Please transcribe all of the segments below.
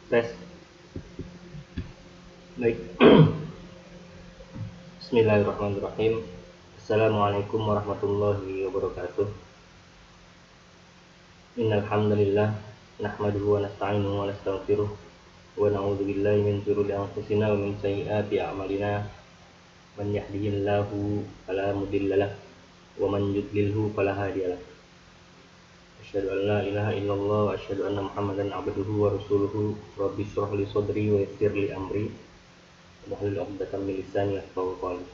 Tes. Baik. Bismillahirrahmanirrahim. Assalamualaikum warahmatullahi wabarakatuh. Innal hamdalillah nahmaduhu wa nasta'inuhu wa nastaghfiruh wa na'udzu billahi min shururi anfusina wa min sayyiati a'malina. Man yahdihillahu fala mudhillalah wa man yudlilhu fala hadiyalah. Asyhadu an la ilaha illallah wa asyhadu anna Muhammadan abduhu wa rasuluhu. Rabbi shrah li sadri wa yassir li amri wahlul 'uqdatam min lisani yafqahu qawli.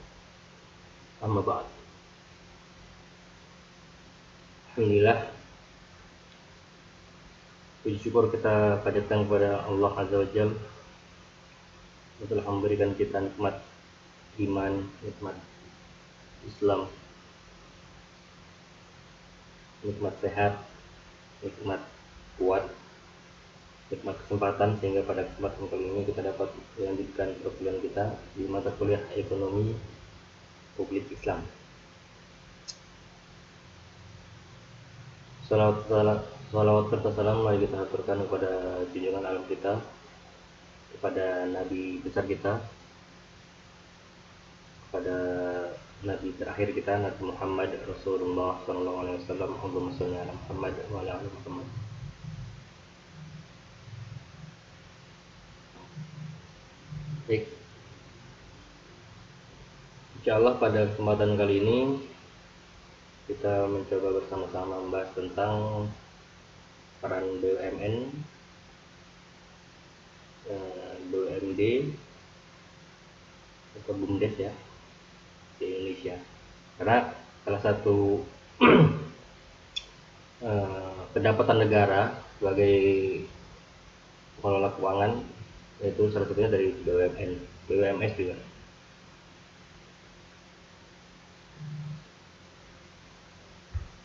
Amma ba'd. Alhamdulillah, puji syukur kita panjatkan kepada Allah Azza wa Jalla yang telah memberikan kita nikmat iman, nikmat Islam, nikmat sehat, nikmat kuat, nikmat kesempatan, sehingga pada kesempatan kali ini kita dapat melanjutkan perkuliahan kita di mata kuliah ekonomi publik Islam. Salawat serta salam mari kita aturkan kepada junjungan alam kita, kepada Nabi besar kita, kepada Nabi terakhir kita, Nabi Muhammad Rasulullah SAW. Allahumma sholli ala Muhammad wa ala ali Muhammad. Baik, insyaallah pada kesempatan kali ini kita mencoba bersama-sama membahas tentang peran BUMN, BUMD atau BUMDes ya di Indonesia. Karena salah satu pendapatan negara sebagai pengelola keuangan yaitu salah satunya dari BUMN, BUMS juga.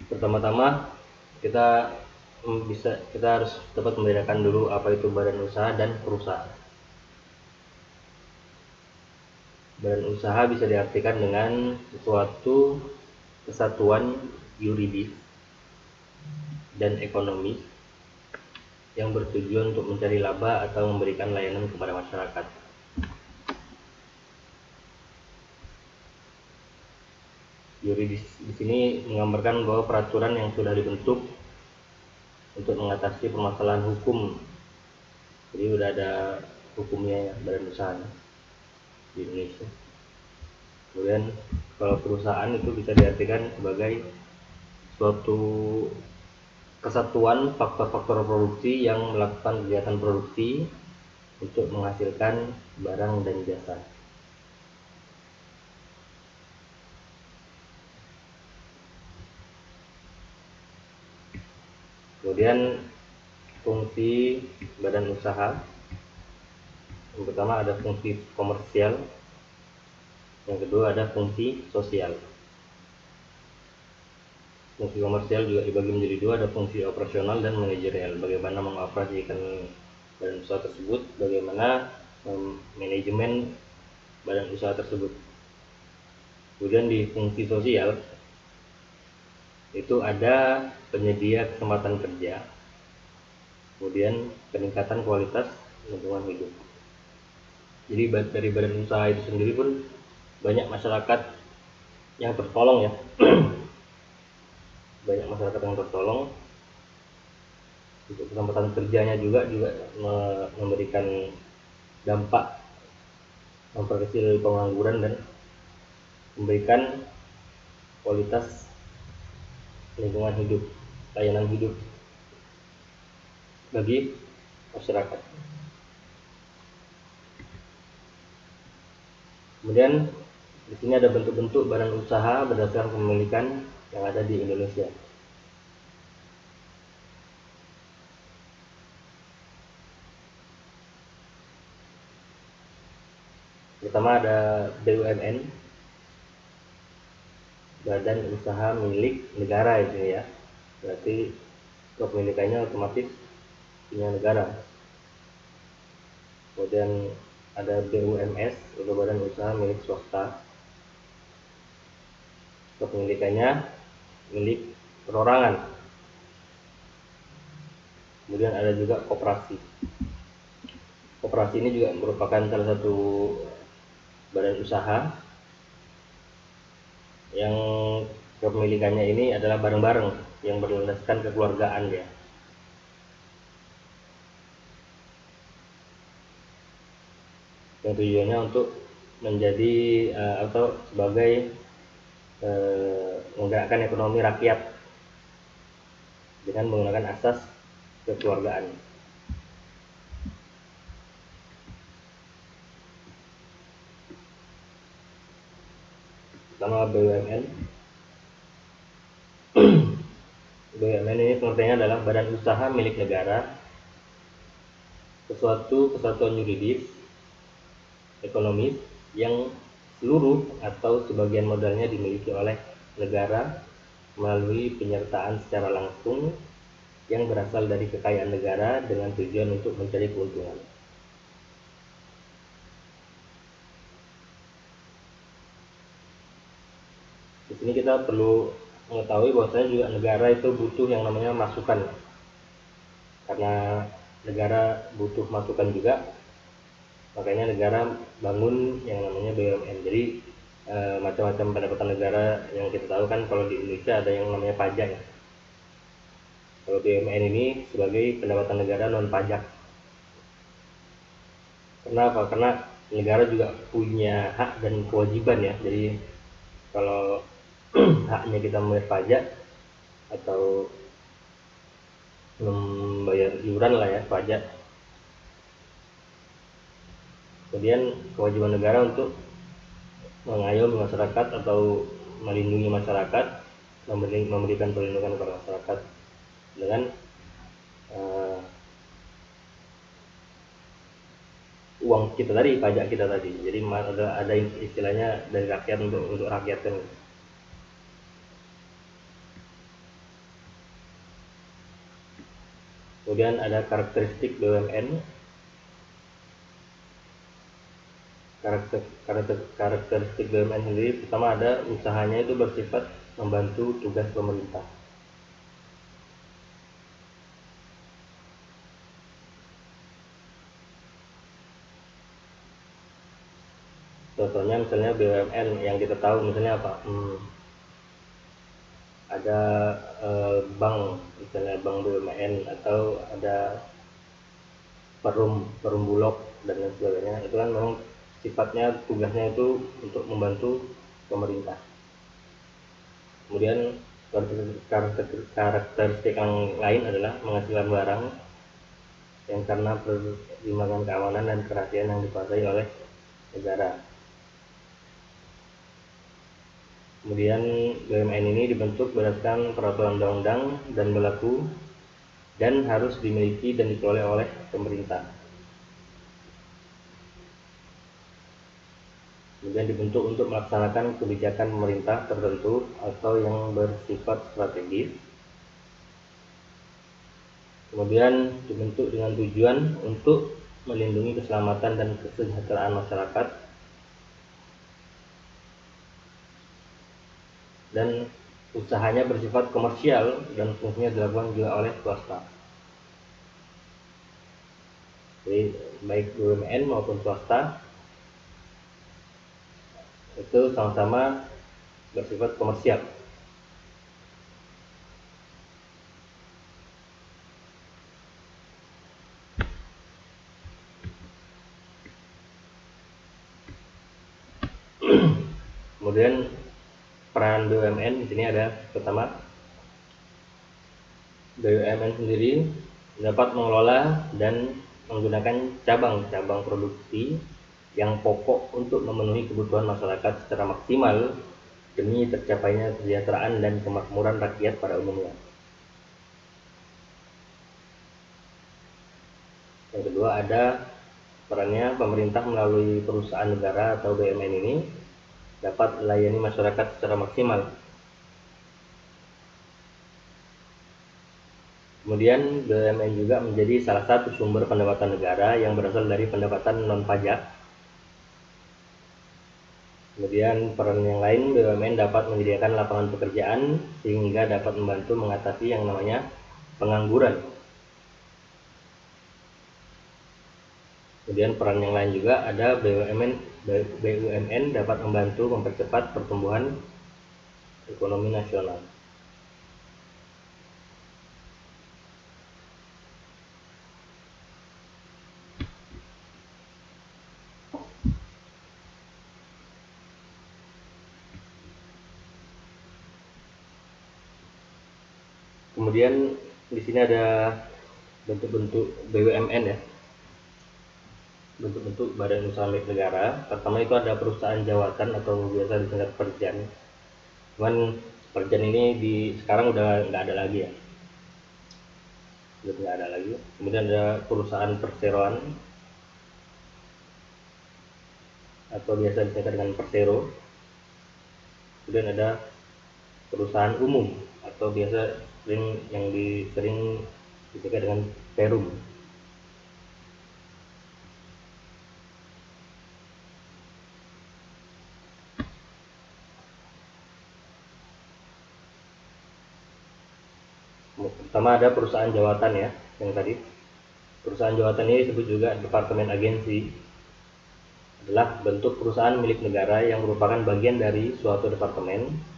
Pertama-tama kita harus dapat membedakan dulu apa itu badan usaha dan perusahaan. Badan usaha bisa diartikan dengan suatu kesatuan yuridis dan ekonomis yang bertujuan untuk mencari laba atau memberikan layanan kepada masyarakat. Yuridis di sini menggambarkan bahwa peraturan yang sudah dibentuk untuk mengatasi permasalahan hukum. Jadi sudah ada hukumnya ya, badan usaha di Indonesia. Kemudian kalau perusahaan itu bisa diartikan sebagai suatu kesatuan faktor-faktor produksi yang melakukan kegiatan produksi untuk menghasilkan barang dan jasa. Kemudian fungsi badan usaha, yang pertama ada fungsi komersial, yang kedua ada fungsi sosial. Fungsi komersial juga dibagi menjadi dua, ada fungsi operasional dan manajerial. Bagaimana mengoperasikan badan usaha tersebut, bagaimana manajemen badan usaha tersebut. Kemudian di fungsi sosial itu ada penyedia kesempatan kerja, kemudian peningkatan kualitas lingkungan hidup. Jadi dari badan usaha itu sendiri pun banyak masyarakat yang tertolong ya. Banyak masyarakat yang tertolong. Untuk kesempatan kerjanya juga memberikan dampak, memperkecil pengangguran dan memberikan kualitas lingkungan hidup, layanan hidup bagi masyarakat. Kemudian di sini ada bentuk-bentuk badan usaha berdasarkan kepemilikan yang ada di Indonesia. Pertama ada BUMN, badan usaha milik negara itu ya. Berarti kepemilikannya otomatis punya negara. Kemudian ada BUMS atau badan usaha milik swasta. Kepemilikannya milik perorangan. Kemudian ada juga koperasi. Koperasi ini juga merupakan salah satu badan usaha yang kepemilikannya ini adalah bareng-bareng yang berlandaskan kekeluargaan ya. Yang tujuannya untuk menjadi atau sebagai menggerakkan ekonomi rakyat dengan menggunakan asas kekeluargaan. Pertama BUMN. BUMN ini pengertiannya adalah badan usaha milik negara, sesuatu kesatuan yuridis, ekonomis yang seluruh atau sebagian modalnya dimiliki oleh negara melalui penyertaan secara langsung yang berasal dari kekayaan negara dengan tujuan untuk mencari keuntungan. Di sini kita perlu mengetahui bahwasanya juga negara itu butuh yang namanya masukan. Karena negara butuh masukan juga, makanya negara bangun yang namanya BUMN. Jadi macam-macam pendapatan negara yang kita tahu kan, kalau di Indonesia ada yang namanya pajak ya. Kalau BUMN ini sebagai pendapatan negara non pajak. Kenapa? Karena negara juga punya hak dan kewajiban ya. Jadi kalau haknya kita membayar pajak atau membayar iuran lah ya, pajak. Kemudian kewajiban negara untuk mengayomi masyarakat atau melindungi masyarakat, memberikan perlindungan kepada masyarakat dengan uang kita tadi, pajak kita tadi. Jadi ada istilahnya dari rakyat untuk rakyat kan. Kemudian ada karakteristik BUMN. Karakteristik BUMN sendiri, pertama ada usahanya itu bersifat membantu tugas pemerintah. Contohnya misalnya BUMN yang kita tahu misalnya apa? Ada bank, misalnya bank BUMN, atau ada perum bulog dan lain sebagainya. Itu kan memang sifatnya, tugasnya itu untuk membantu pemerintah. Kemudian karakteristik yang lain adalah menghasilkan barang yang karena pertimbangan keamanan dan kerahasiaan yang dikuasai oleh negara. Kemudian BUMN ini dibentuk berdasarkan peraturan undang-undang dan berlaku dan harus dimiliki dan dikelola oleh pemerintah. Kemudian dibentuk untuk melaksanakan kebijakan pemerintah tertentu atau yang bersifat strategis. Kemudian dibentuk dengan tujuan untuk melindungi keselamatan dan kesejahteraan masyarakat, dan usahanya bersifat komersial dan fungsinya dilakukan juga oleh swasta. Jadi baik BUMN maupun swasta itu sama-sama bersifat komersial. Kemudian peran BUMN di sini ada, pertama, BUMN sendiri dapat mengelola dan menggunakan cabang-cabang produksi yang pokok untuk memenuhi kebutuhan masyarakat secara maksimal demi tercapainya kesejahteraan dan kemakmuran rakyat pada umumnya. Yang kedua ada perannya pemerintah melalui perusahaan negara atau BUMN ini dapat melayani masyarakat secara maksimal. Kemudian BUMN juga menjadi salah satu sumber pendapatan negara yang berasal dari pendapatan non pajak. Kemudian peran yang lain, BUMN dapat menyediakan lapangan pekerjaan sehingga dapat membantu mengatasi yang namanya pengangguran. Kemudian peran yang lain juga ada BUMN dapat membantu mempercepat pertumbuhan ekonomi nasional. Kemudian di sini ada bentuk-bentuk BUMN ya, bentuk-bentuk badan usaha milik negara. Pertama itu ada perusahaan jawatan atau biasa disingkat Perjan. Cuman Perjan ini sekarang udah nggak ada lagi ya, udah nggak ada lagi. Kemudian ada perusahaan perseroan atau biasa disingkat dengan Persero. Kemudian ada perusahaan umum atau biasa sering disingkat dengan Perum. Pertama ada perusahaan jawatan ya, yang tadi. Perusahaan jawatan ini disebut juga departemen agensi. Adalah bentuk perusahaan milik negara yang merupakan bagian dari suatu departemen.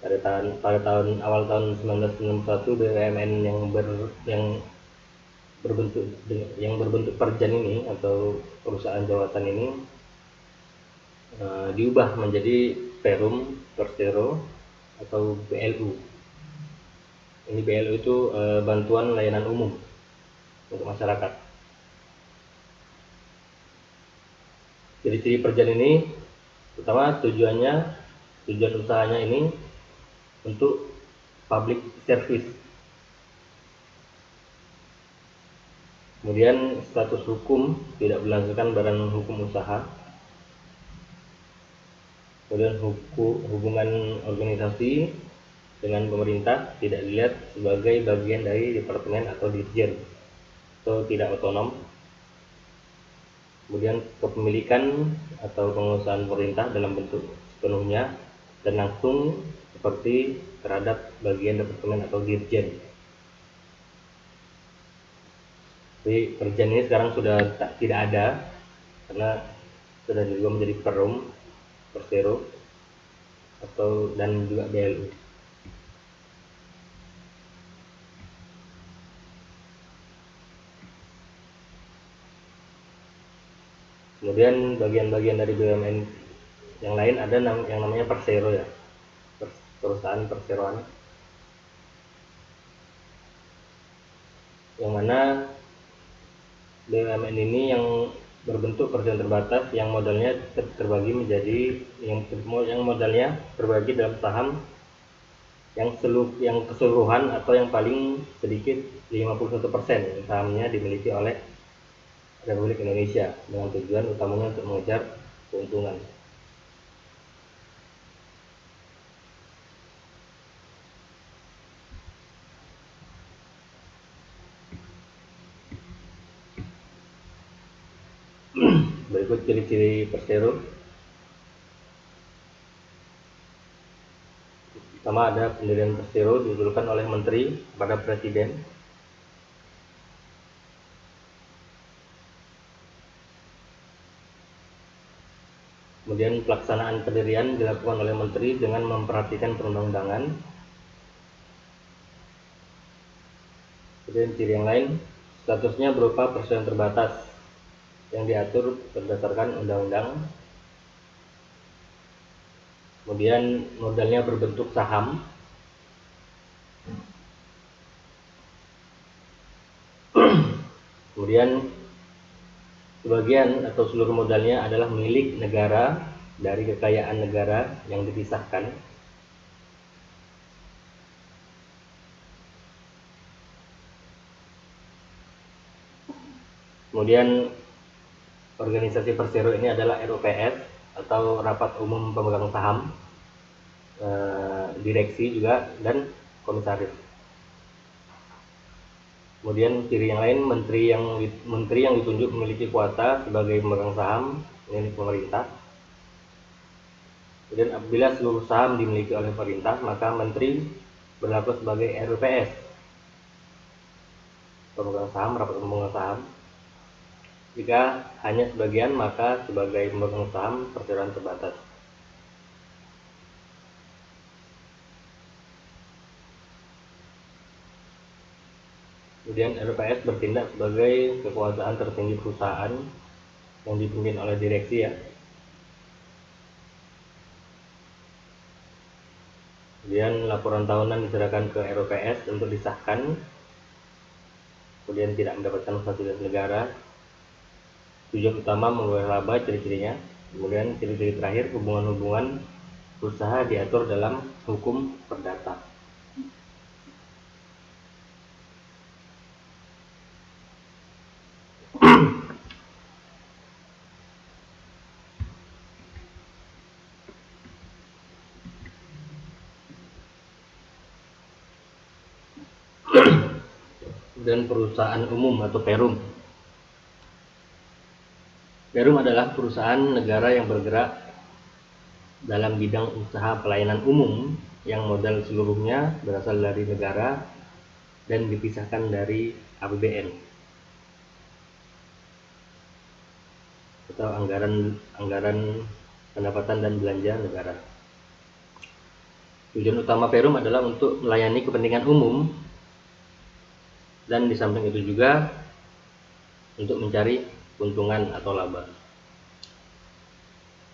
Pada awal tahun 1991 BUMN yang berbentuk Perjan ini atau perusahaan jawatan ini diubah menjadi Perum, Persero atau BLU. Ini BLU itu bantuan layanan umum untuk masyarakat. Ciri-ciri Perjan ini pertama tujuan usahanya ini untuk public service. Kemudian status hukum tidak berdasarkan badan hukum usaha. Kemudian hubungan organisasi dengan pemerintah tidak dilihat sebagai bagian dari departemen atau dirjen atau tidak otonom. Kemudian kepemilikan atau penguasaan pemerintah dalam bentuk sepenuhnya dan langsung seperti terhadap bagian departemen atau dirjen. Jadi Perjan ini sekarang sudah tidak ada karena sudah dirubah menjadi Perum, Persero dan juga BLU. Kemudian bagian-bagian dari BUMN yang lain ada yang namanya Persero ya, perusahaan perseroan, yang mana BUMN ini yang berbentuk perusahaan terbatas yang modalnya terbagi menjadi yang modalnya terbagi dalam saham yang keseluruhan atau yang paling sedikit 51% sahamnya dimiliki oleh Republik Indonesia dengan tujuan utamanya untuk mengejar keuntungan. Berikut ciri-ciri Persero. Pertama ada pendirian Persero diusulkan oleh Menteri kepada Presiden. Kemudian pelaksanaan pendirian dilakukan oleh Menteri dengan memperhatikan perundang-undangan. Kemudian ciri yang lain, statusnya berupa perusahaan terbatas yang diatur berdasarkan undang-undang. Kemudian modalnya berbentuk saham. Kemudian sebagian atau seluruh modalnya adalah milik negara dari kekayaan negara yang dipisahkan. Kemudian organisasi Persero ini adalah RUPS atau Rapat Umum Pemegang Saham, direksi juga dan komisaris. Kemudian ciri yang lain, menteri yang ditunjuk memiliki kuasa sebagai pemegang saham milik pemerintah. Kemudian apabila seluruh saham dimiliki oleh pemerintah, maka menteri berlaku sebagai RUPS, pemegang saham, rapat pemegang saham, Jika hanya sebagian, maka sebagai pemegang saham perseroan terbatas. Kemudian RPS bertindak sebagai kekuasaan tertinggi perusahaan yang dipimpin oleh direksi ya. Kemudian laporan tahunan diserahkan ke RPS untuk disahkan. Kemudian tidak mendapatkan fasilitas negara. Tujuan utama memperoleh laba, ciri-cirinya. Kemudian ciri-ciri terakhir, hubungan-hubungan usaha diatur dalam hukum perdata. Dan perusahaan umum atau Perum. Perum adalah perusahaan negara yang bergerak dalam bidang usaha pelayanan umum yang modal seluruhnya berasal dari negara dan dipisahkan dari APBN atau anggaran pendapatan dan belanja negara. Tujuan utama Perum adalah untuk melayani kepentingan umum dan di samping itu juga untuk mencari keuntungan atau laba.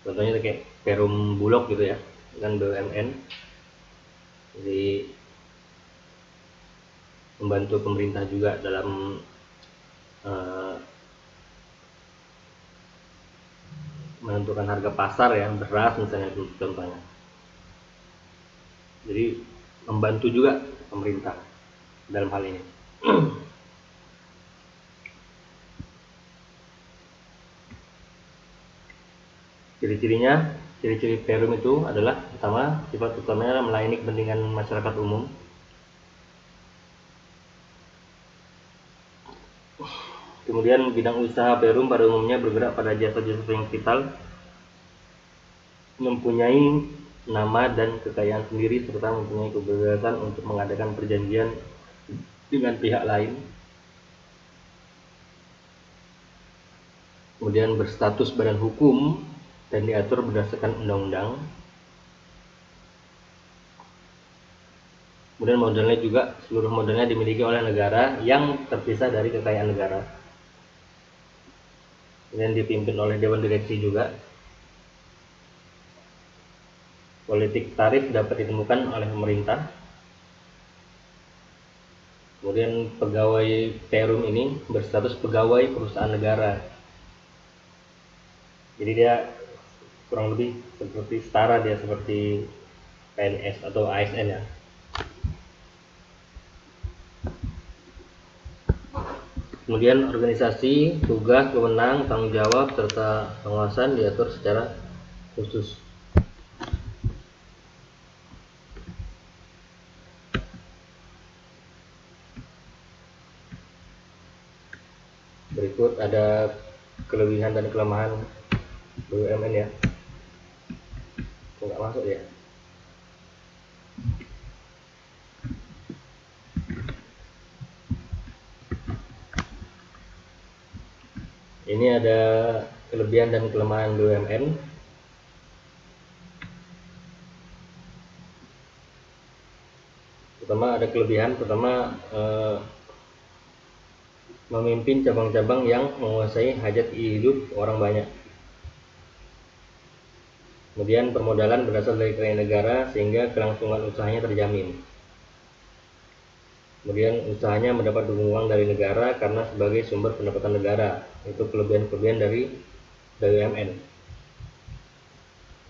Contohnya kayak Perum Bulog gitu ya, kan BUMN. Jadi membantu pemerintah juga dalam menentukan harga pasar ya, beras misalnya itu contohnya. Jadi membantu juga pemerintah dalam hal ini. Ciri-cirinya, ciri-ciri Perum itu adalah pertama, sifat utamanya melayani kepentingan masyarakat umum. Kemudian bidang usaha Perum pada umumnya bergerak pada jasa-jasa yang vital, mempunyai nama dan kekayaan sendiri serta mempunyai kebebasan untuk mengadakan perjanjian dengan pihak lain. Kemudian berstatus badan hukum dan diatur berdasarkan undang-undang. Kemudian modalnya juga, seluruh modalnya dimiliki oleh negara yang terpisah dari kekayaan negara. Kemudian dipimpin oleh Dewan Direksi juga. Politik tarif dapat ditemukan oleh pemerintah. Kemudian pegawai Perum ini berstatus pegawai perusahaan negara. Jadi dia kurang lebih seperti setara, dia seperti PNS atau ASN ya. Kemudian organisasi, tugas, wewenang, tanggung jawab, serta pengawasan diatur secara khusus. Berikut ada kelebihan dan kelemahan BUMN ya. Enggak masuk ya. Ini ada kelebihan dan kelemahan BUMN. Pertama ada kelebihan, memimpin cabang-cabang yang menguasai hajat hidup orang banyak. Kemudian permodalan berasal dari kekayaan negara sehingga kelangsungan usahanya terjamin. Kemudian usahanya mendapat dukungan dari negara karena sebagai sumber pendapatan negara. Itu kelebihan-kelebihan dari BUMN.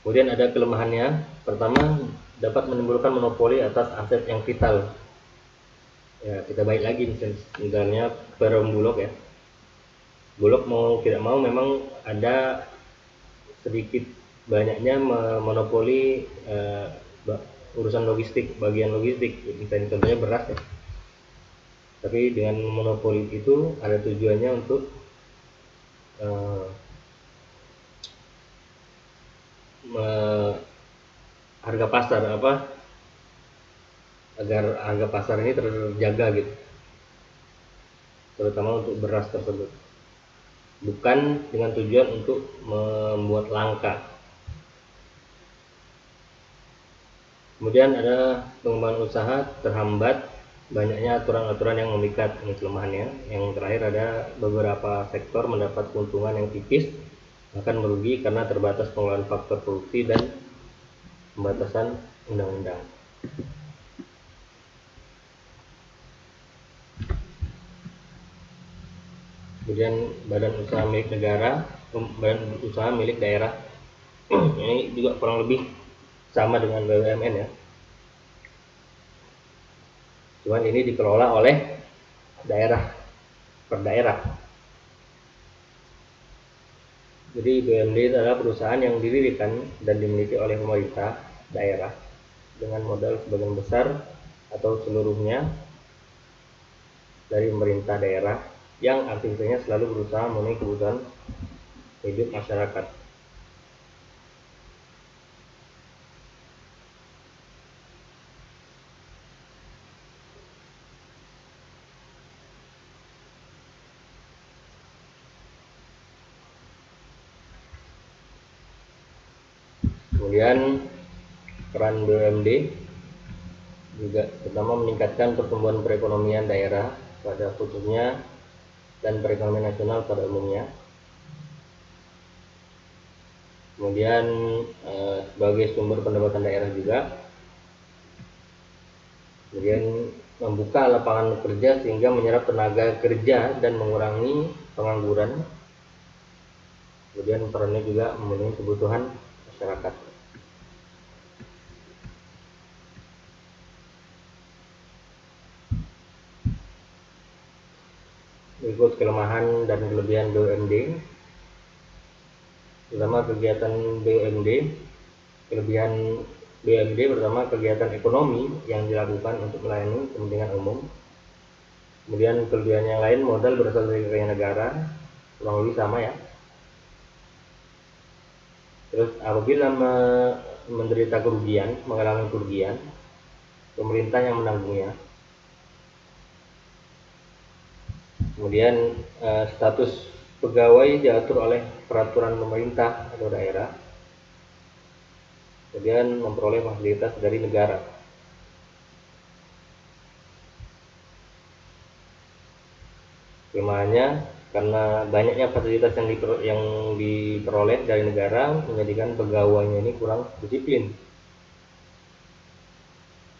Kemudian ada kelemahannya. Pertama, dapat menimbulkan monopoli atas aset yang vital. Ya, kita balik lagi misalnya Perum Bulog ya. Bulog mau tidak mau memang ada sedikit banyaknya monopoli urusan logistik, bagian logistik. Misalnya contohnya beras ya. Tapi dengan monopoli itu ada tujuannya untuk harga pasar agar harga pasar ini terjaga gitu, terutama untuk beras tersebut. bukan dengan tujuan untuk membuat langka. Kemudian ada pengembangan usaha terhambat banyaknya aturan-aturan yang memikat, ini kelemahannya. Yang terakhir ada beberapa sektor mendapat keuntungan yang tipis, akan merugi karena terbatas pengelolaan faktor produksi dan pembatasan undang-undang. Kemudian badan usaha milik negara, badan usaha milik daerah. Ini juga kurang lebih sama dengan BUMN ya. Cuman ini dikelola oleh daerah per daerah. Jadi BUMD adalah perusahaan yang didirikan dan dimiliki oleh pemerintah daerah dengan modal sebagian besar atau seluruhnya dari pemerintah daerah yang aktivitasnya selalu berusaha memenuhi kebutuhan hidup masyarakat. Kemudian peran BUMD juga pertama meningkatkan pertumbuhan perekonomian daerah pada khususnya dan perekonomian nasional pada umumnya. Kemudian sebagai sumber pendapatan daerah juga. Kemudian membuka lapangan kerja sehingga menyerap tenaga kerja dan mengurangi pengangguran. Kemudian perannya juga memenuhi kebutuhan masyarakat. Berikut kelemahan dan kelebihan BUMD. Pertama, kegiatan BUMD. Kelebihan BUMD pertama, kegiatan ekonomi yang dilakukan untuk melayani kepentingan umum. Kemudian kelebihan yang lain, modal berasal dari kekayaan negara, kurang lebih sama ya. Terus apabila menderita kerugian, mengalami kerugian, pemerintah yang menanggungnya. Kemudian status pegawai diatur oleh peraturan pemerintah atau daerah. Kemudian memperoleh fasilitas dari negara. Kelemahannya karena banyaknya fasilitas yang diperoleh dari negara menjadikan pegawainya ini kurang disiplin.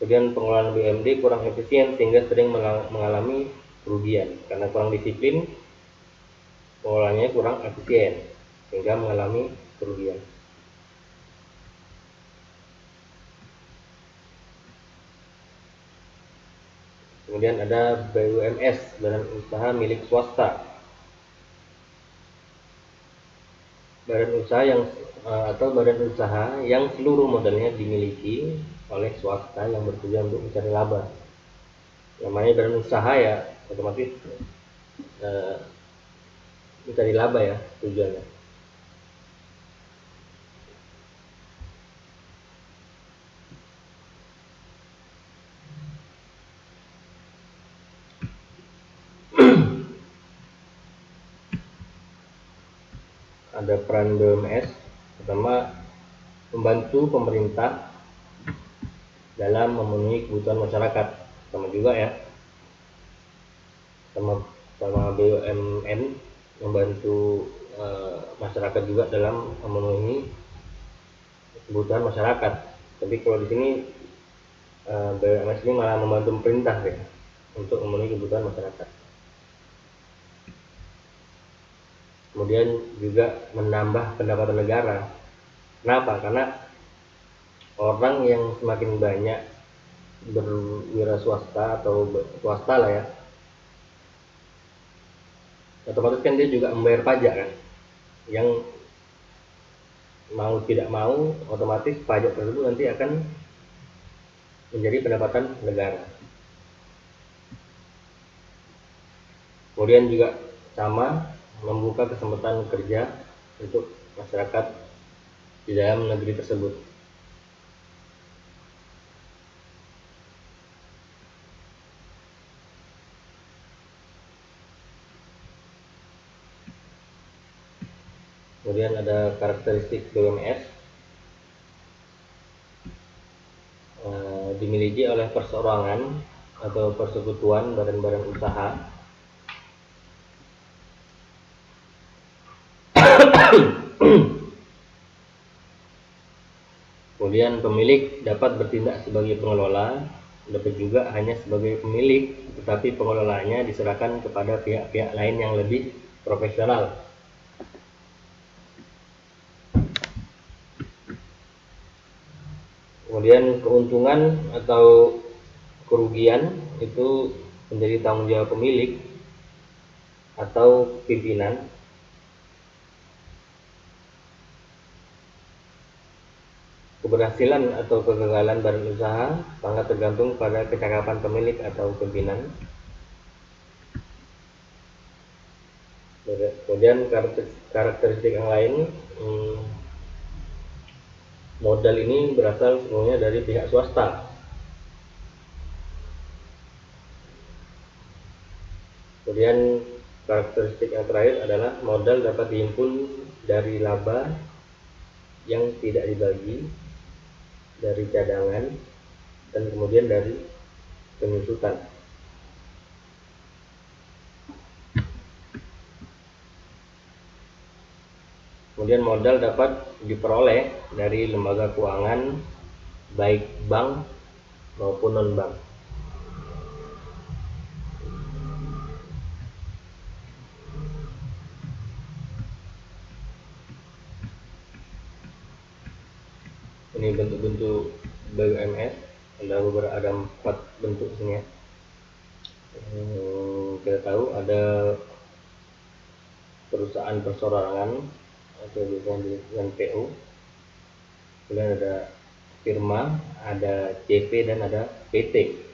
Kemudian pengelolaan BUMD kurang efisien sehingga sering mengalami kerugian karena kurang disiplin, pengelolaannya kurang efisien sehingga mengalami kerugian. Kemudian ada BUMS, badan usaha milik swasta. Badan usaha yang seluruh modalnya dimiliki oleh swasta yang bertujuan untuk mencari laba. Namanya badan usaha ya otomatis mencari laba ya tujuannya. Ada peran BUMS, pertama membantu pemerintah dalam memenuhi kebutuhan masyarakat, sama juga ya, sama BUMN membantu masyarakat juga dalam memenuhi kebutuhan masyarakat. Tapi kalau di sini BUMS ini malah membantu pemerintah ya untuk memenuhi kebutuhan masyarakat. Kemudian juga menambah pendapatan negara. Kenapa? Karena orang yang semakin banyak berwira swasta atau swasta lah ya, otomatis kan dia juga membayar pajak kan, yang mau tidak mau otomatis pajak tersebut nanti akan menjadi pendapatan negara. Kemudian juga sama membuka kesempatan kerja untuk masyarakat di dalam negeri tersebut. Kemudian ada karakteristik BUMS, dimiliki oleh perseorangan atau persekutuan badan-badan usaha. Kemudian pemilik dapat bertindak sebagai pengelola, dapat juga hanya sebagai pemilik, tetapi pengelolanya diserahkan kepada pihak-pihak lain yang lebih profesional. Kemudian keuntungan atau kerugian itu menjadi tanggung jawab pemilik atau pimpinan. Keberhasilan atau kegagalan badan usaha sangat tergantung pada kecakapan pemilik atau pimpinan. Kemudian karakteristik yang lain, modal ini berasal semuanya dari pihak swasta. Kemudian karakteristik yang terakhir adalah modal dapat dihimpun dari laba yang tidak dibagi, dari cadangan, dan kemudian dari penyusutan. Kemudian modal dapat diperoleh dari lembaga keuangan, baik bank maupun non-bank. Ini bentuk-bentuk BUMS, ada 4 bentuk sini ya. Kita tahu ada perusahaan perseorangan atau biasanya dengan PO, kemudian ada firma, ada CP, dan ada PT.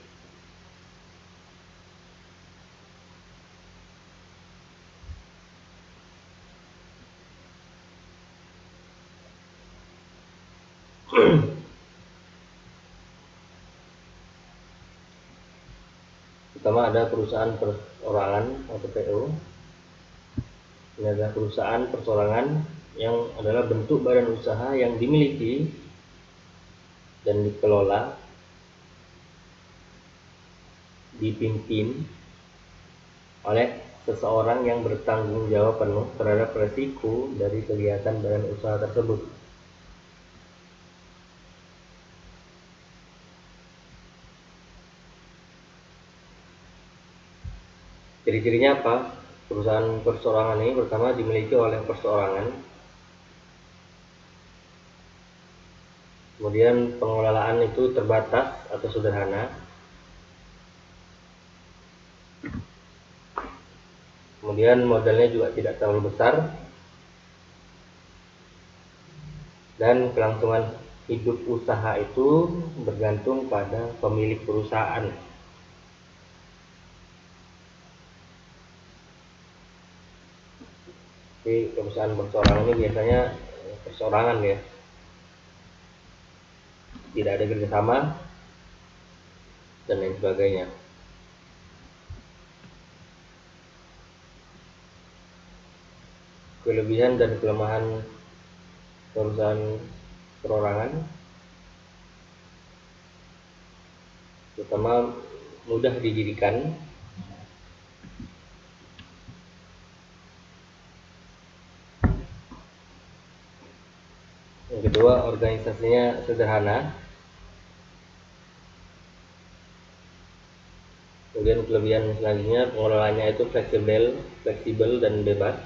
Pertama ada perusahaan perseorangan atau PO. Ini adalah perusahaan perseorangan yang adalah bentuk badan usaha yang dimiliki dan dikelola, dipimpin oleh seseorang yang bertanggung jawab penuh terhadap resiko dari kegiatan badan usaha tersebut. Ciri-cirinya apa? Perusahaan perseorangan ini pertama dimiliki oleh perseorangan. Kemudian pengelolaan itu terbatas atau sederhana. Kemudian modalnya juga tidak terlalu besar. Dan kelangsungan hidup usaha itu bergantung pada pemilik perusahaan. Jadi perusahaan perseorangan ini biasanya perseorangan ya, tidak ada kerjasama dan lain sebagainya. Kelebihan dan kelemahan perusahaan perorangan, terutama mudah didirikan, yang kedua organisasinya sederhana, kemudian kelebihan selanjutnya pengelolanya itu fleksibel dan bebas,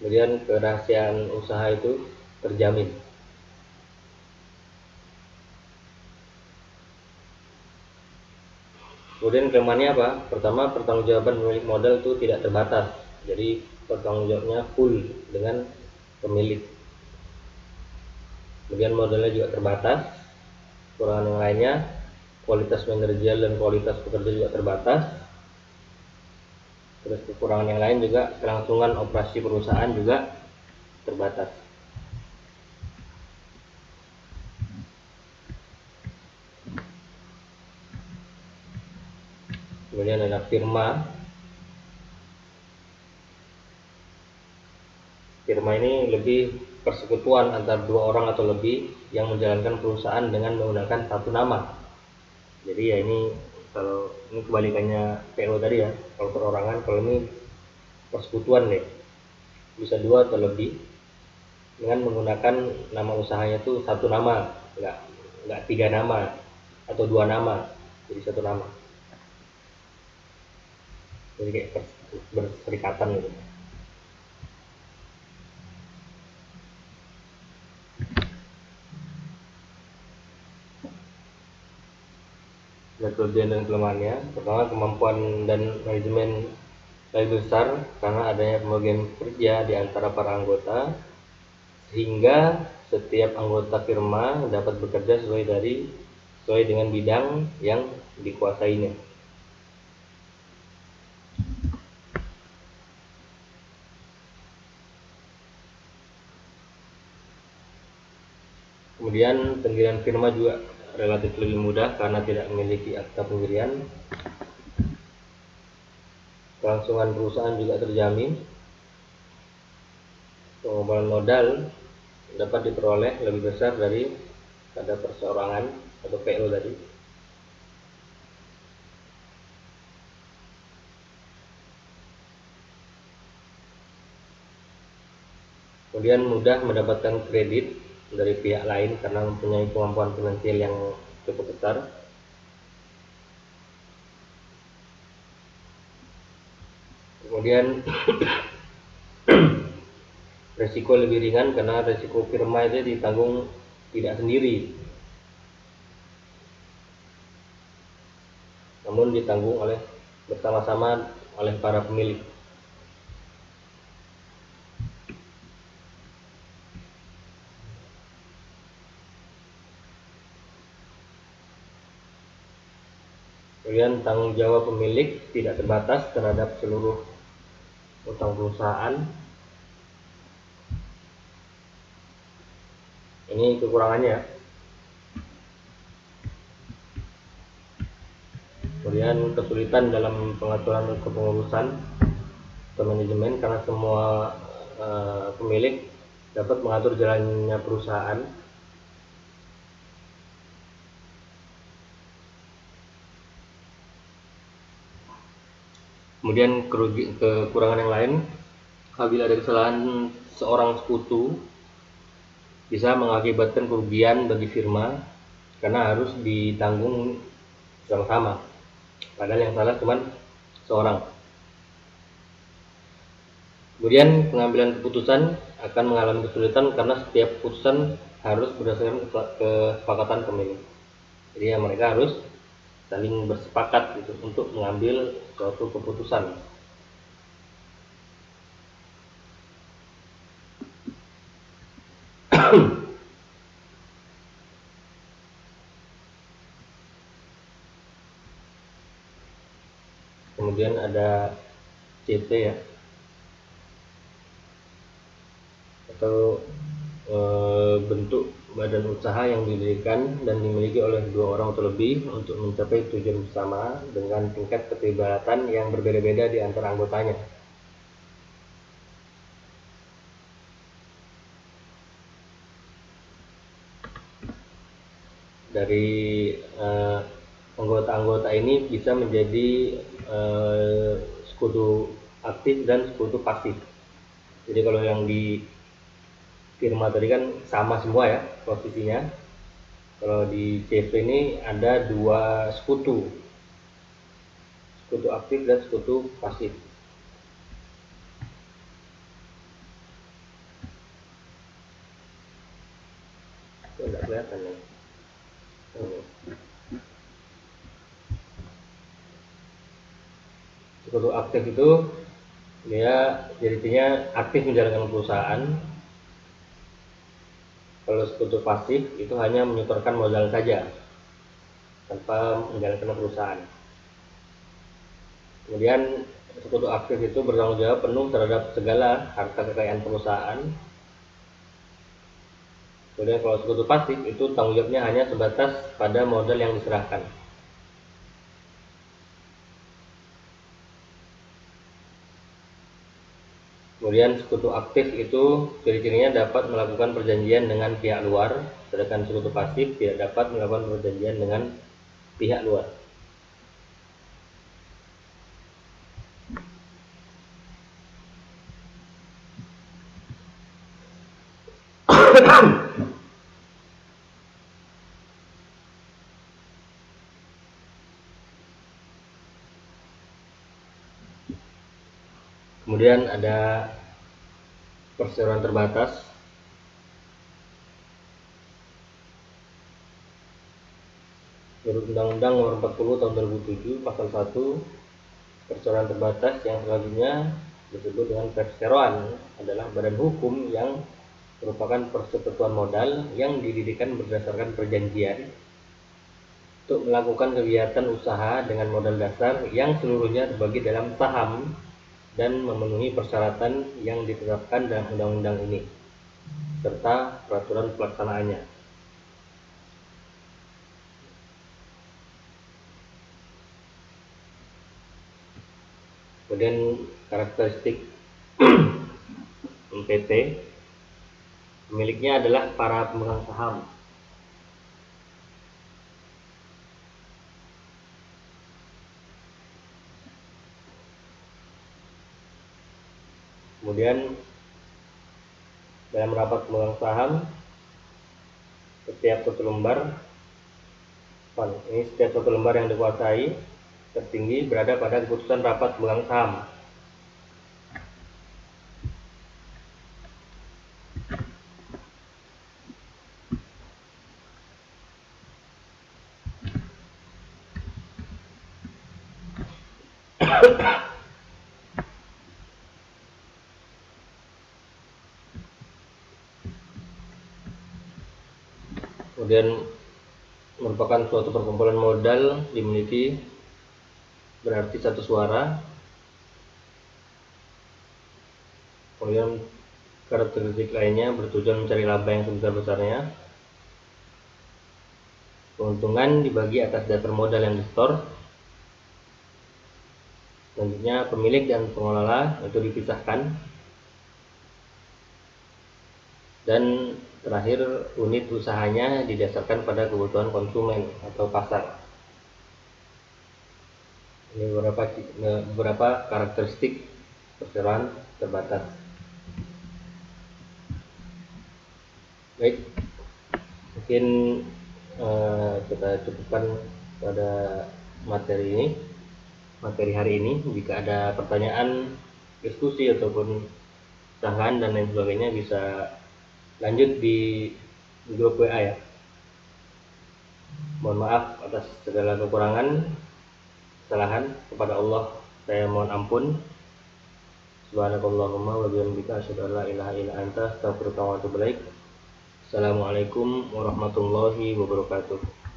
kemudian kerahasiaan usaha itu terjamin. Kemudian kelemahannya apa? Pertama, pertanggungjawaban pemilik modal itu tidak terbatas, jadi pertanggungjawabnya full dengan pemilik. Kemudian modalnya juga terbatas. Kekurangan yang lainnya, kualitas manajerial dan kualitas pekerja juga terbatas. Terus kekurangan yang lain juga kelangsungan operasi perusahaan juga terbatas. Kemudian ada firma. Firma ini lebih persekutuan antara dua orang atau lebih yang menjalankan perusahaan dengan menggunakan satu nama. Jadi ya ini kalau ini kebalikannya PO tadi ya, kalau perorangan, kalau ini persekutuan deh, bisa dua atau lebih dengan menggunakan nama usahanya itu satu nama, nggak tiga nama atau dua nama, jadi satu nama. Jadi kayak berserikatan gitu. Dan kelebihan dan kelemahannya, pertama kemampuan dan manajemen lebih besar karena adanya pembagian kerja di antara para anggota, sehingga setiap anggota firma dapat bekerja sesuai dengan bidang yang dikuasainya. Kemudian pendirian firma juga relatif lebih mudah karena tidak memiliki akta pendirian. Kelangsungan perusahaan juga terjamin. Pengumpulan modal dapat diperoleh lebih besar dari pada perseorangan atau PO tadi. Kemudian mudah mendapatkan kredit dari pihak lain karena mempunyai kemampuan finansial yang cukup besar. Kemudian resiko lebih ringan karena resiko firma itu ditanggung tidak sendiri, namun ditanggung bersama-sama oleh para pemilik. Kemudian tanggung jawab pemilik tidak terbatas terhadap seluruh utang perusahaan. Ini kekurangannya. Kemudian kesulitan dalam pengaturan kepengurusan atau manajemen karena semua pemilik dapat mengatur jalannya perusahaan. Kemudian kekurangan yang lain, apabila ada kesalahan seorang sekutu bisa mengakibatkan kerugian bagi firma karena harus ditanggung sama-sama, padahal yang salah cuma seorang. Kemudian pengambilan keputusan akan mengalami kesulitan karena setiap keputusan harus berdasarkan kesepakatan pemilik. Jadi ya mereka harus saling bersepakat gitu untuk mengambil suatu keputusan. Kemudian ada CT ya, atau bentuk badan usaha yang didirikan dan dimiliki oleh dua orang atau lebih untuk mencapai tujuan bersama dengan tingkat keterlibatan yang berbeda-beda di antara anggotanya. Dari anggota-anggota ini bisa menjadi sekutu aktif dan sekutu pasif. Jadi kalau yang di firma tadi kan sama semua ya posisinya. Kalau di CV ini ada dua sekutu aktif dan sekutu pasif. Itu nggak kelihatan ya. Sekutu aktif itu dia jadinya aktif menjalankan perusahaan. Kalau sekutu pasif itu hanya menyetorkan modal saja tanpa menjalankan perusahaan. Kemudian sekutu aktif itu bertanggung jawab penuh terhadap segala harta kekayaan perusahaan. Kemudian kalau sekutu pasif itu tanggung jawabnya hanya sebatas pada modal yang diserahkan. Kemudian sekutu aktif itu ciri-cirinya dapat melakukan perjanjian dengan pihak luar, sedangkan sekutu pasif tidak dapat melakukan perjanjian dengan pihak luar. Kemudian ada perseroan terbatas. Menurut Undang-Undang Nomor 40 Tahun 2007 Pasal 1, perseroan terbatas yang selanjutnya disebut dengan perseroan adalah badan hukum yang merupakan persekutuan modal yang didirikan berdasarkan perjanjian untuk melakukan kegiatan usaha dengan modal dasar yang seluruhnya terbagi dalam saham dan memenuhi persyaratan yang ditetapkan dalam undang-undang ini serta peraturan pelaksanaannya. Kemudian karakteristik PT, pemiliknya adalah para pemegang saham. Kemudian dalam rapat pemegang saham, setiap satu lembar yang dikuasai tertinggi berada pada keputusan rapat pemegang saham. Kemudian merupakan suatu perkumpulan modal dimiliki berarti satu suara. Kemudian karakteristik lainnya bertujuan mencari laba yang sebesar-besarnya. Keuntungan dibagi atas dasar modal yang disetor. Selanjutnya pemilik dan pengelola itu dipisahkan. Dan terakhir unit usahanya didasarkan pada kebutuhan konsumen atau pasar. Ini beberapa karakteristik perseroan terbatas. Baik, mungkin kita cukupkan pada materi hari ini. Jika ada pertanyaan, diskusi ataupun sanggahan dan lain sebagainya bisa lanjut di grup WA ya. Mohon maaf atas segala kekurangan, kesalahan, kepada Allah saya mohon ampun. Subhanakallahumma wa bihamdika asyhadu an la ilaha illa anta astaghfiruka wa atubu ilaik. Assalamualaikum warahmatullahi wabarakatuh.